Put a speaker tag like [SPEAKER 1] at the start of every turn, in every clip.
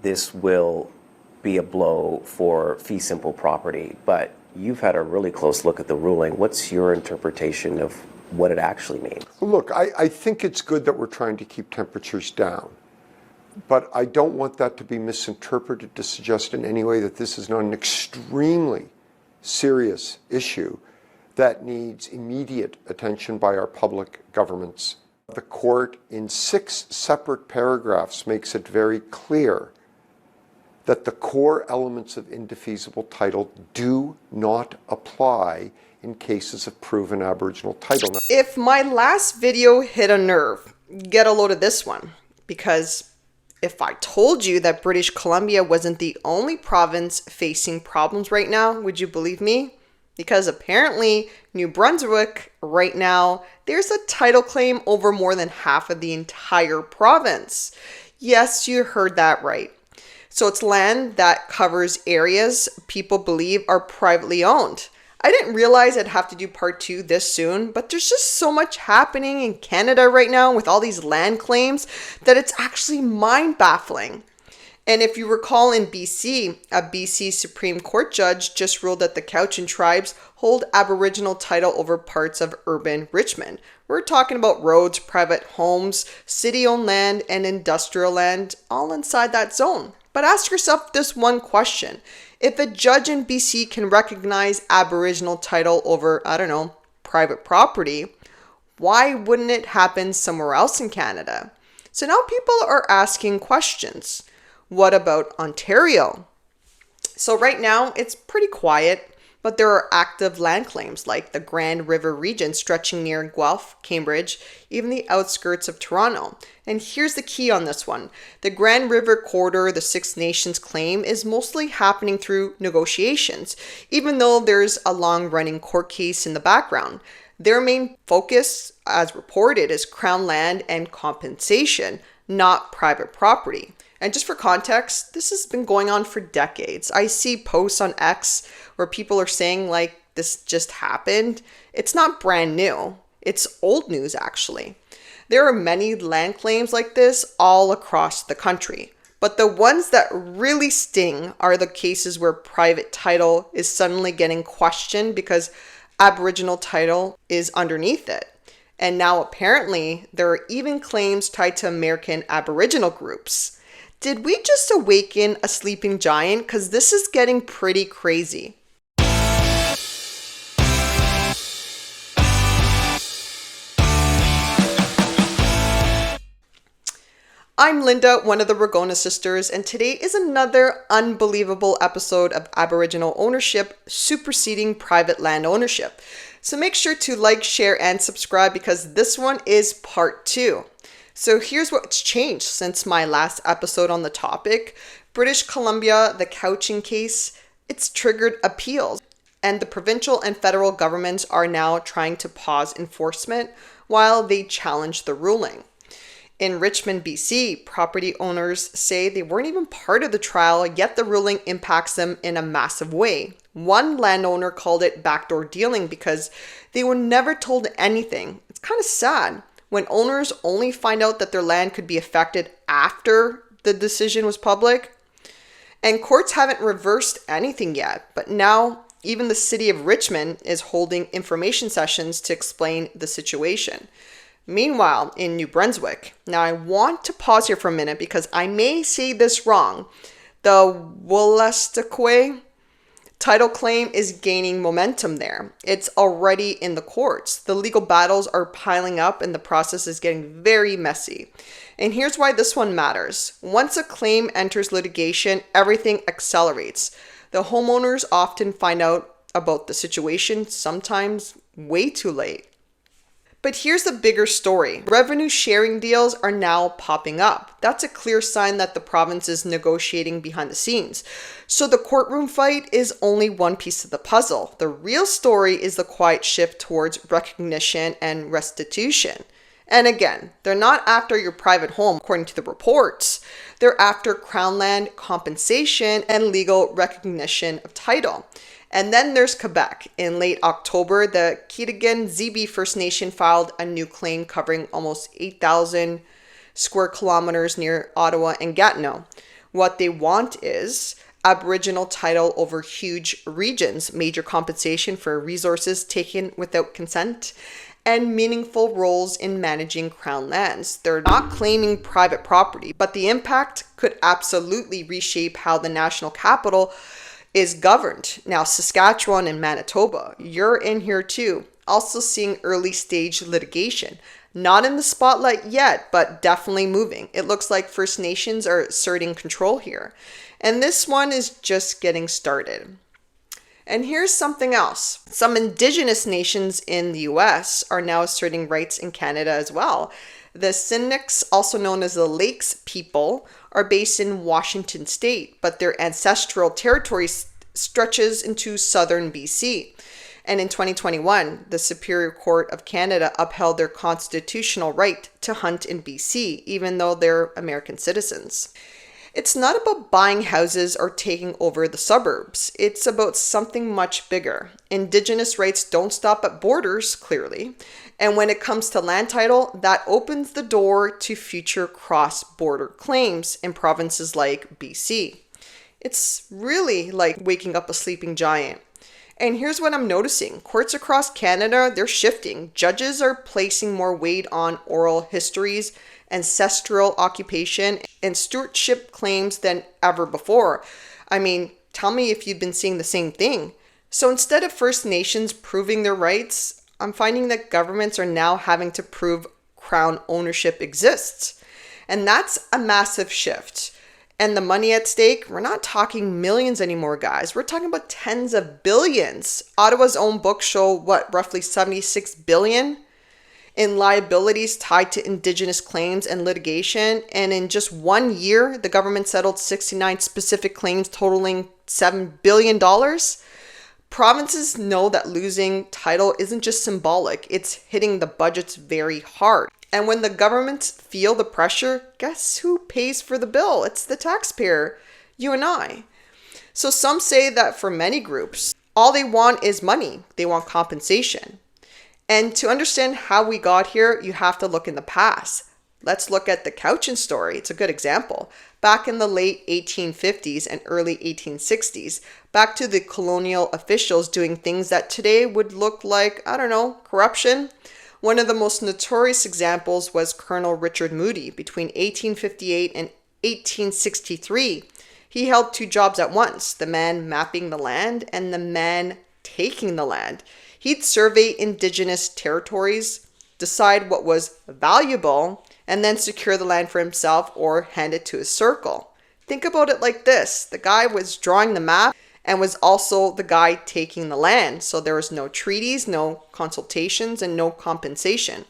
[SPEAKER 1] this will be a blow for fee simple property, but you've had a really close look at the ruling. What's your interpretation of what it actually means?
[SPEAKER 2] Look, I think it's good that we're trying to keep temperatures down, but I don't want that to be misinterpreted to suggest in any way that this is not an extremely serious issue that needs immediate attention by our public governments. The court, in 6 separate paragraphs, makes it very clear that the core elements of indefeasible title do not apply in cases of proven Aboriginal title.
[SPEAKER 3] If my last video hit a nerve, get a load of this one. Because if I told you that British Columbia wasn't the only province facing problems right now, would you believe me? Because apparently New Brunswick right now, there's a title claim over more than half of the entire province. Yes, you heard that right. So it's land that covers areas people believe are privately owned. I didn't realize I'd have to do part 2 this soon, but there's just so much happening in Canada right now with all these land claims that it's actually mind-baffling. And if you recall in BC, a BC Supreme Court judge just ruled that the Cowichan tribes hold Aboriginal title over parts of urban Richmond. We're talking about roads, private homes, city-owned land, and industrial land all inside that zone. But ask yourself this one question. If a judge in BC can recognize Aboriginal title over, I don't know, private property, why wouldn't it happen somewhere else in Canada? So now people are asking questions. What about Ontario? So right now it's pretty quiet, but there are active land claims like the Grand River region stretching near Guelph, Cambridge, even the outskirts of Toronto. And here's the key on this one. The Grand River corridor, the Six Nations claim, is mostly happening through negotiations, even though there's a long-running court case in the background. Their main focus, as reported, is Crown land and compensation, not private property. And just for context, this has been going on for decades. I see posts on X where people are saying like this just happened. It's not brand new. It's old news actually. There are many land claims like this all across the country. But the ones that really sting are the cases where private title is suddenly getting questioned because Aboriginal title is underneath it. And now apparently there are even claims tied to American Aboriginal groups. Did we just awaken a sleeping giant? Because this is getting pretty crazy. I'm Linda, one of the Ragona Sisters, and today is another unbelievable episode of Aboriginal ownership superseding private land ownership. So make sure to like, share, and subscribe because this one is part 2. So here's what's changed since my last episode on the topic. British Columbia, the Cowichan case, it's triggered appeals, and the provincial and federal governments are now trying to pause enforcement while they challenge the ruling. In Richmond, BC, property owners say they weren't even part of the trial, yet the ruling impacts them in a massive way. One landowner called it backdoor dealing because they were never told anything. It's kind of sad when owners only find out that their land could be affected after the decision was public. And courts haven't reversed anything yet, but now even the city of Richmond is holding information sessions to explain the situation. Meanwhile, in New Brunswick, now I want to pause here for a minute because I may say this wrong. The Wolastoqey title claim is gaining momentum there. It's already in the courts. The legal battles are piling up and the process is getting very messy. And here's why this one matters. Once a claim enters litigation, everything accelerates. The homeowners often find out about the situation, sometimes way too late. But here's the bigger story. Revenue sharing deals are now popping up. That's a clear sign that the province is negotiating behind the scenes. So the courtroom fight is only one piece of the puzzle. The real story is the quiet shift towards recognition and restitution. And again, they're not after your private home, according to the reports. They're after Crown land compensation and legal recognition of title. And then there's Quebec. In late October, the Kitigan-Zibi First Nation filed a new claim covering almost 8,000 square kilometers near Ottawa and Gatineau. What they want is Aboriginal title over huge regions, major compensation for resources taken without consent, and meaningful roles in managing Crown lands. They're not claiming private property, but the impact could absolutely reshape how the national capital is governed. Now, Saskatchewan and Manitoba, you're in here too. Also seeing early stage litigation. Not in the spotlight yet, but definitely moving. It looks like First Nations are asserting control here. And this one is just getting started. And here's something else. Some Indigenous nations in the US are now asserting rights in Canada as well. The Sinixt, also known as the Lakes people, are based in Washington state, but their ancestral territory stretches into southern BC. And in 2021, the Superior Court of Canada upheld their constitutional right to hunt in BC, even though they're American citizens. It's not about buying houses or taking over the suburbs. It's about something much bigger. Indigenous rights don't stop at borders, clearly. And when it comes to land title, that opens the door to future cross-border claims in provinces like BC. It's really like waking up a sleeping giant. And here's what I'm noticing. Courts across Canada, they're shifting. Judges are placing more weight on oral histories, ancestral occupation, and stewardship claims than ever before. I mean, tell me if you've been seeing the same thing. So instead of First Nations proving their rights, I'm finding that governments are now having to prove Crown ownership exists. And that's a massive shift. And the money at stake, we're not talking millions anymore, guys. We're talking about tens of billions. Ottawa's own books show, roughly 76 billion in liabilities tied to Indigenous claims and litigation. And in just 1 year, the government settled 69 specific claims totaling $7 billion. Provinces know that losing title isn't just symbolic, it's hitting the budgets very hard. And when the governments feel the pressure, guess who pays for the bill? It's the taxpayer, you and I. So some say that for many groups, all they want is money. They want compensation. And to understand how we got here, you have to look in the past. Let's look at the Cowichan story. It's a good example. Back in the late 1850s and early 1860s, back to the colonial officials doing things that today would look like, corruption. One of the most notorious examples was Colonel Richard Moody between 1858 and 1863. He held two jobs at once, the man mapping the land and the man taking the land. He'd survey Indigenous territories, decide what was valuable, and then secure the land for himself or hand it to his circle. Think about it like this. The guy was drawing the map and was also the guy taking the land. So there was no treaties, no consultations, and no compensation.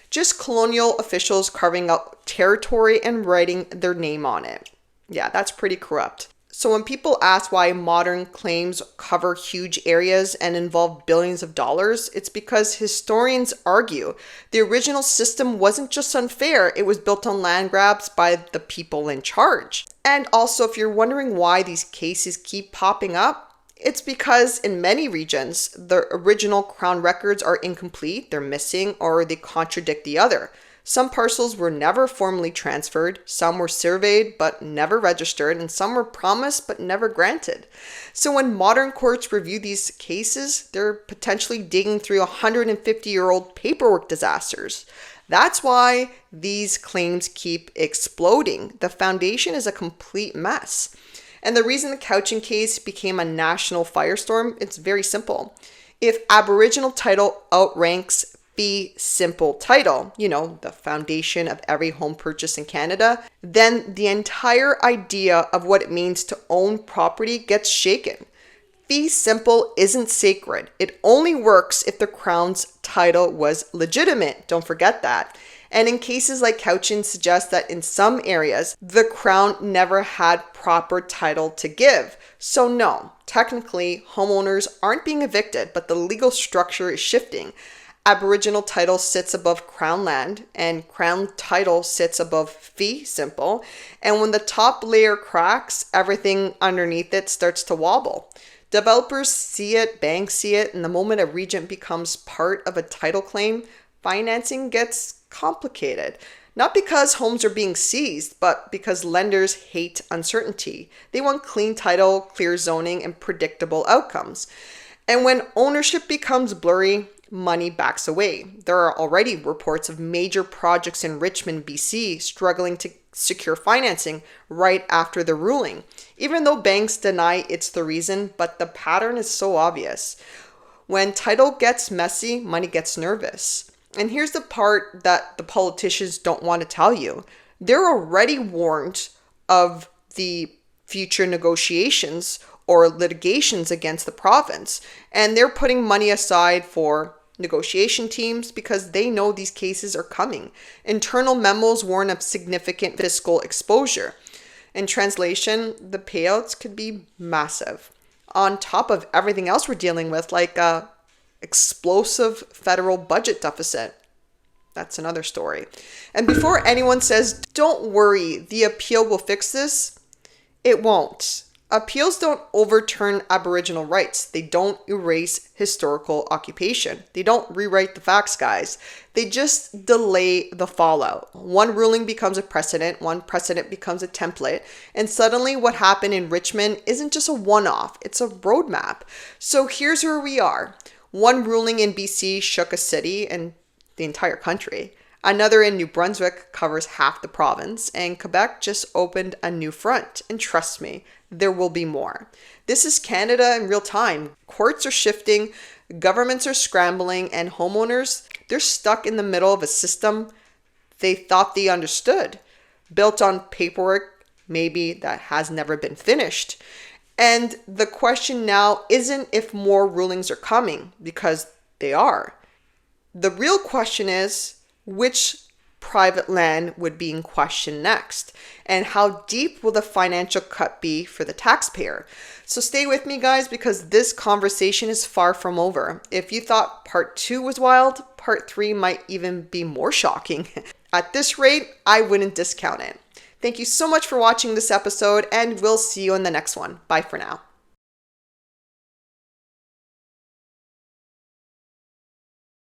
[SPEAKER 3] Just colonial officials carving out territory and writing their name on it. Yeah, that's pretty corrupt. So when people ask why modern claims cover huge areas and involve billions of dollars, it's because historians argue the original system wasn't just unfair, it was built on land grabs by the people in charge. And also, if you're wondering why these cases keep popping up, it's because in many regions, the original Crown records are incomplete, they're missing, or they contradict the other. Some parcels were never formally transferred, some were surveyed but never registered, and some were promised but never granted. So when modern courts review these cases, they're potentially digging through 150-year-old paperwork disasters. That's why these claims keep exploding. The foundation is a complete mess. And the reason the Cowichan case became a national firestorm, it's very simple. If Aboriginal title outranks fee simple title, the foundation of every home purchase in Canada, then the entire idea of what it means to own property gets shaken. Fee simple isn't sacred. It only works if the Crown's title was legitimate. Don't forget that. And in cases like Cowichan suggests that in some areas, the Crown never had proper title to give. So no, technically, homeowners aren't being evicted, but the legal structure is shifting. Aboriginal title sits above Crown land, and Crown title sits above fee simple. And when the top layer cracks, everything underneath it starts to wobble. Developers see it, banks see it, and the moment a region becomes part of a title claim, financing gets complicated. Not because homes are being seized, but because lenders hate uncertainty. They want clean title, clear zoning, and predictable outcomes. And when ownership becomes blurry, money backs away. There are already reports of major projects in Richmond, BC, struggling to secure financing right after the ruling, even though banks deny it's the reason, but the pattern is so obvious. When title gets messy, money gets nervous. And here's the part that the politicians don't want to tell you. They're already warned of the future negotiations or litigations against the province, and they're putting money aside for negotiation teams because they know these cases are coming. Internal memos warn of significant fiscal exposure. In translation, the payouts could be massive. On top of everything else we're dealing with, like a explosive federal budget deficit. That's another story. And before anyone says, don't worry, the appeal will fix this, it won't. Appeals don't overturn Aboriginal rights. They don't erase historical occupation. They don't rewrite the facts, guys. They just delay the fallout. One ruling becomes a precedent, one precedent becomes a template, and suddenly what happened in Richmond isn't just a one-off, it's a roadmap. So here's where we are. One ruling in BC shook a city and the entire country. Another in New Brunswick covers half the province, and Quebec just opened a new front. And trust me, there will be more. This is Canada in real time. Courts are shifting, governments are scrambling, and homeowners, they're stuck in the middle of a system they thought they understood, built on paperwork maybe that has never been finished. And the question now isn't if more rulings are coming, because they are. The real question is, which private land would be in question next? And how deep will the financial cut be for the taxpayer? So stay with me, guys, because this conversation is far from over. If you thought part 2 was wild, part 3 might even be more shocking. At this rate, I wouldn't discount it. Thank you so much for watching this episode, and we'll see you in the next one. Bye for now.